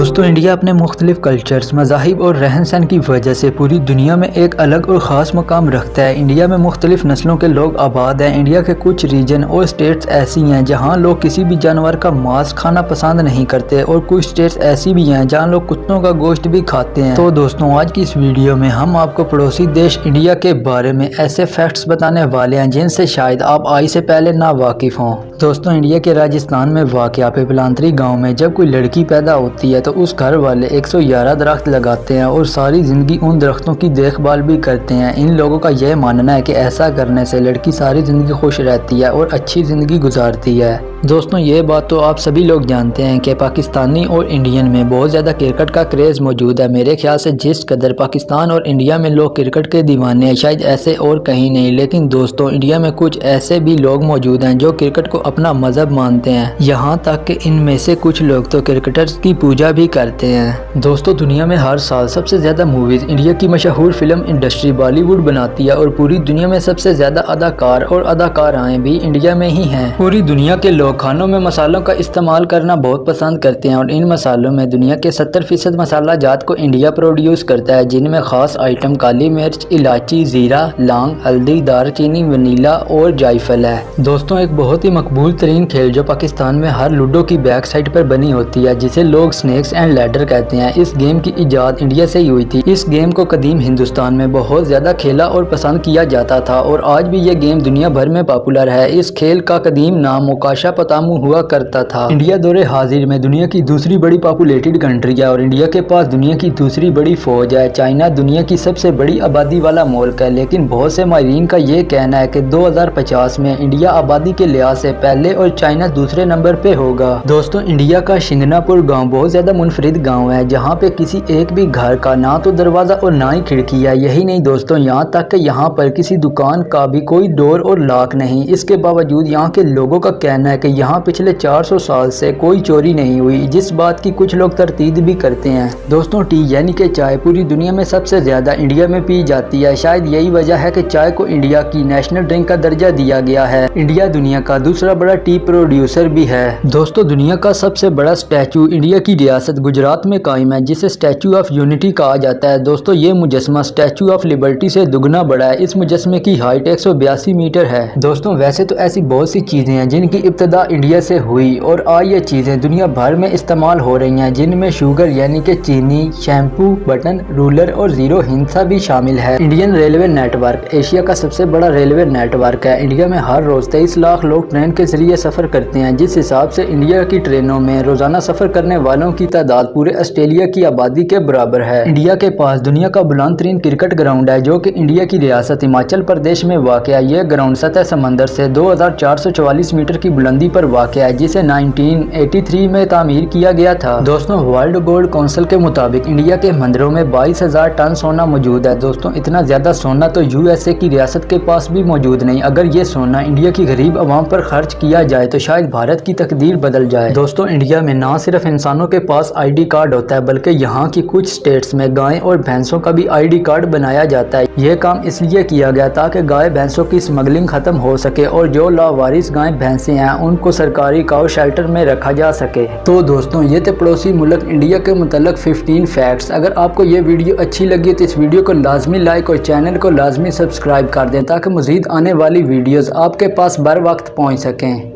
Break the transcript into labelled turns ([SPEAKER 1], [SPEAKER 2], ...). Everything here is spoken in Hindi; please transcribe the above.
[SPEAKER 1] दोस्तों इंडिया अपने मुख्तलिफ कल्चर्स, मज़ाहिब और रहन सहन की वजह से पूरी दुनिया में एक अलग और ख़ास मकाम रखता है। इंडिया में मुख्तलिफ नस्लों के लोग आबाद हैं। इंडिया के कुछ रीजन और स्टेट्स ऐसी हैं जहां लोग किसी भी जानवर का मांस खाना पसंद नहीं करते और कुछ स्टेट्स ऐसी भी हैं जहां लोग कुत्तों का गोश्त भी खाते हैं। तो दोस्तों आज की इस वीडियो में हम आपको पड़ोसी देश इंडिया के बारे में ऐसे फैक्ट्स बताने वाले हैं जिनसे शायद आप आज से पहले ना वाकिफ हों। दोस्तों इंडिया के राजस्थान में वाक़या पिपलांतरी गाँव में जब कोई लड़की पैदा होती है तो उस घर वाले 111 दरख्त लगाते हैं और सारी ज़िंदगी उन दरख्तों की देखभाल भी करते हैं। इन लोगों का यह मानना है कि ऐसा करने से लड़की सारी ज़िंदगी खुश रहती है और अच्छी ज़िंदगी गुजारती है। दोस्तों ये बात तो आप सभी लोग जानते हैं कि पाकिस्तानी और इंडियन में बहुत ज़्यादा क्रिकेट का क्रेज़ मौजूद है। मेरे ख्याल से जिस कदर पाकिस्तान और इंडिया में लोग क्रिकेट के दीवाने हैं शायद ऐसे और कहीं नहीं। लेकिन दोस्तों इंडिया में कुछ ऐसे भी लोग मौजूद हैं जो क्रिकेट को अपना मजहब मानते हैं। यहाँ तक कि इनमें से कुछ लोग तो क्रिकेटर्स की पूजा भी करते हैं। दोस्तों दुनिया में हर साल सबसे ज़्यादा मूवीज़ इंडिया की मशहूर फिल्म इंडस्ट्री बॉलीवुड बनाती है और पूरी दुनिया में सबसे ज़्यादा अदाकार और अदाकाराएँ भी इंडिया में ही हैं। पूरी दुनिया के लोग खानों में मसालों का इस्तेमाल करना बहुत पसंद करते हैं और इन मसालों में दुनिया के 70% मसाला जात को इंडिया प्रोड्यूस करता है, जिनमें ख़ास आइटम काली मिर्च, इलायची, ज़ीरा, लौंग, हल्दी, दारचीनी, वनीला और जायफल है। दोस्तों एक बहुत ही मकबूल तरीन खेल जो पाकिस्तान में हर लूडो की बैक साइड पर बनी होती है जिसे लोग स्नेक्स एंड लैडर कहते हैं, इस गेम की इजाद इंडिया से ही हुई थी। इस गेम को कदीम हिंदुस्तान में बहुत ज़्यादा खेला और पसंद किया जाता था और आज भी ये गेम दुनिया भर में पॉपुलर है। इस खेल का कदीम नाम मोकाशा पतामू हुआ करता था। इंडिया दौरे हाजिर में दुनिया की दूसरी बड़ी पॉपुलेटेड कंट्री है और इंडिया के पास दुनिया की दूसरी बड़ी फौज है। चाइना दुनिया की सबसे बड़ी आबादी वाला मुल्क है, लेकिन बहुत से माहिरीन का ये कहना है कि 2050 में इंडिया आबादी के लिहाज से पहले और चाइना दूसरे नंबर पे होगा। दोस्तों इंडिया का शिंगनापुर गाँव बहुत ज्यादा मुनफरिद गाँव है जहाँ पे किसी एक भी घर का ना तो दरवाजा और ना ही खिड़की है। यही नहीं दोस्तों यहाँ तक कि यहाँ पर किसी दुकान का भी कोई डोर और लॉक नहीं। इसके बावजूद यहाँ के लोगों का कहना है कि यहाँ पिछले 400 साल से कोई चोरी नहीं हुई, जिस बात की कुछ लोग तरतीब भी करते हैं। दोस्तों टी यानी कि चाय पूरी दुनिया में सबसे ज्यादा इंडिया में पी जाती है। शायद यही वजह है कि चाय को इंडिया की नेशनल ड्रिंक का दर्जा दिया गया है। इंडिया दुनिया का दूसरा बड़ा टी प्रोड्यूसर भी है। दोस्तों दुनिया का सबसे बड़ा स्टैचू इंडिया की रियासत गुजरात में कायम है जिसे स्टैचू ऑफ यूनिटी कहा जाता है। दोस्तों ये मुजस्मा स्टैचू ऑफ लिबर्टी से दुगना बड़ा है। इस मुजस्मे की हाइट 182 मीटर है। दोस्तों वैसे तो ऐसी बहुत सी चीजें हैं जिनकी इब्तदा इंडिया से हुई और आज ये चीजें दुनिया भर में इस्तेमाल हो रही हैं, जिनमें शुगर यानी कि चीनी, शैम्पू, बटन, रूलर और जीरो हिंसा भी शामिल है। इंडियन रेलवे नेटवर्क एशिया का सबसे बड़ा रेलवे नेटवर्क है। इंडिया में हर रोज 23 लाख लोग ट्रेन के जरिए सफर करते हैं, जिस हिसाब से इंडिया की ट्रेनों में रोजाना सफर करने वालों की तादाद पूरे ऑस्ट्रेलिया की आबादी के बराबर है। इंडिया के पास दुनिया का बुलंद तरीन क्रिकेट ग्राउंड है जो कि इंडिया की रियासत हिमाचल प्रदेश में वाक़या है। यह ग्राउंड सतह समंदर से 2444 मीटर की बुलंदी पर वाक़या है, जिसे 1983 में तामीर किया गया था। दोस्तों वर्ल्ड गोल्ड काउंसिल के मुताबिक इंडिया के मंदिरों में 22,000 टन सोना मौजूद है। दोस्तों इतना ज्यादा सोना तो यूएसए की रियासत के पास भी मौजूद नहीं। अगर ये सोना इंडिया की गरीब आवाम पर खर्च किया जाए तो शायद भारत की तकदीर बदल जाए। दोस्तों इंडिया में ना सिर्फ इंसानों के पास ID कार्ड होता है बल्कि यहाँ की कुछ स्टेट्स में गाय और भैंसों का भी ID कार्ड बनाया जाता है। यह काम इसलिए किया गया ताकि गाय भैंसों की स्मगलिंग खत्म हो सके और जो लावारिस गाय भैंसे हैं उनको सरकारी काउ शेल्टर में रखा जा सके। तो दोस्तों ये थे पड़ोसी मुल्क इंडिया के मुतल्लिक 15 फैक्ट्स। अगर आपको ये वीडियो अच्छी लगी तो इस वीडियो को लाजमी लाइक और चैनल को लाजमी सब्सक्राइब कर दें ताकि मज़ीद आने वाली वीडियोस आपके पास बर वक्त पहुंच सकें।